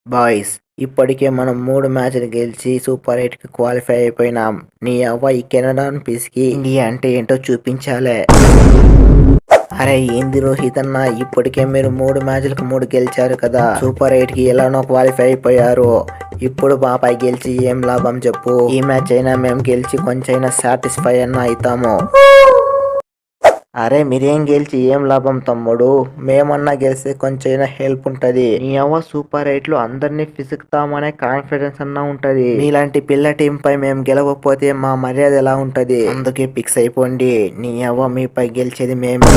Boys ఇప్పటికే మనం 3 మ్యాచ్‌లు గెలిచి సూపర్ 8కి క్వాలిఫై అయిపోయినాం. నీ అవ్వ ఈ కెనడాను పిసికి ఇండియా అంటే ఏంటో చూపించాలే. అరే ఏంది రోహిత్ అన్న, ఇప్పటికే మీరు 3 మ్యాచ్‌లకు 3 గెలిచారు కదా. సూపర్ 8కి ఎలానో క్వాలిఫై అయిపోయారు. ఇప్పుడు మాపై గెలిచి ఏం లాభం చెప్పు. ఈ మ్యాచ్ అయినా మేము గెలిచి కొంచెమైనా సాటిస్ఫై అన్న అవుతాము. అరే మీరేం గెలిచి ఏం లాభం తమ్ముడు, మేమన్నా గెలిస్తే కొంచెమైనా హెల్ప్ ఉంటది. నీ అవ్వ సూపర్ 8లో అందరినీ పిసుకుతామనే కాన్ఫిడెన్స్ అన్నా ఉంటది. మీలాంటి పిల్ల టీం పై మేము గెలవకపోతే మా మర్యాద ఎలా ఉంటది. అందుకే ఫిక్స్ అయిపోండి, నీ అవ్వ మీపై గెలిచేది మేమే.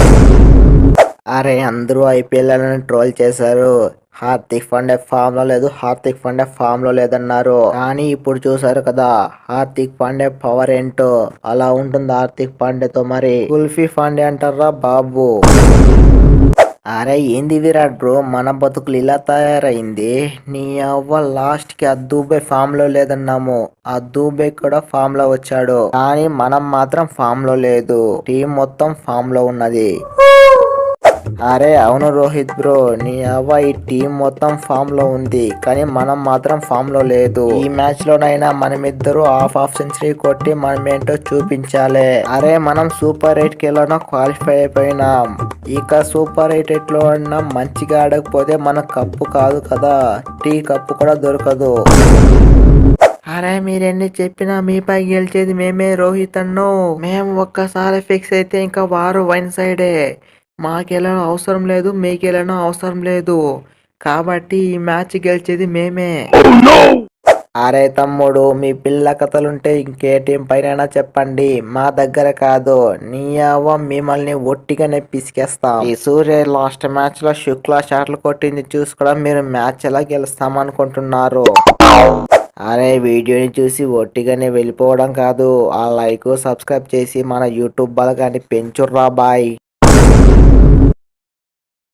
అరే అందరూ ఐపీఎల్ ట్రోల్ చేశారు. హార్దిక్ పాండ్యా ఫామ్ లో లేదు, హార్దిక్ పాండ్యా ఫామ్ లో లేదన్నారు. కానీ ఇప్పుడు చూసారు కదా హార్దిక్ పాండ్యా పవర్ ఏంటో. అలా ఉంటుంది హార్దిక్ పాండ్యాతో మరి. కుల్ఫీ పాండ్యా అంటారా బాబు. అరే ఏంది విరాట్ బ్రో, మన బతుకులు ఇలా తయారైంది. నీ అవ్వ లాస్ట్ కి ఆ దూబే ఫామ్ లో లేదన్నాము, ఆ దూబే కూడా ఫామ్ లో వచ్చాడు. కానీ మనం మాత్రం ఫామ్ లో లేదు. టీం మొత్తం ఫామ్ లో ఉన్నది. అరే అవును రోహిత్ బ్రో, నీ అవ్వ ఈ టీం మొత్తం ఫామ్ లో ఉంది, కానీ మనం మాత్రం ఫామ్ లో లేదు. ఈ మ్యాచ్ లోనైనా మనమిద్దరు హాఫ్ సెంచరీ కొట్టి మనమేంటో చూపించాలి. అరే మనం సూపర్ 8కి ఎలానో క్వాలిఫై అయిపోయినాం. ఇక సూపర్ 8 లో మంచిగా ఆడకపోతే మన కప్పు కాదు కదా, టీ కప్పు కూడా దొరకదు. అరే మీరెన్ని చెప్పినా మీపై గెలిచేది మేమే రోహిత్ అన్నో. మేము ఒక్కసారి ఫిక్స్ అయితే ఇంకా వారు వన్ సైడే. మాకెలానో అవసరం లేదు, మీకెలానో అవసరం లేదు. కాబట్టి ఈ మ్యాచ్ గెలిచేది మేమే. అరే తమ్ముడు, మీ పిల్ల కథలుంటే ఇంకే టీం పైన చెప్పండి, మా దగ్గర కాదు. నీ అవ్వ మిమ్మల్ని ఒట్టిగానే పిసికేస్తాం. ఈ సూర్య లాస్ట్ మ్యాచ్ లో శుక్లా షాట్లు కొట్టింది చూసి కూడా మీరు మ్యాచ్ ఎలా గెలుస్తామనుకుంటున్నారు. అరే వీడియోని చూసి ఒట్టిగానే వెళ్ళిపోవడం కాదు, ఆ లైక్ సబ్స్క్రైబ్ చేసి మన యూట్యూబ్ బలగాన్ని పెంచుర్రా బాయ్.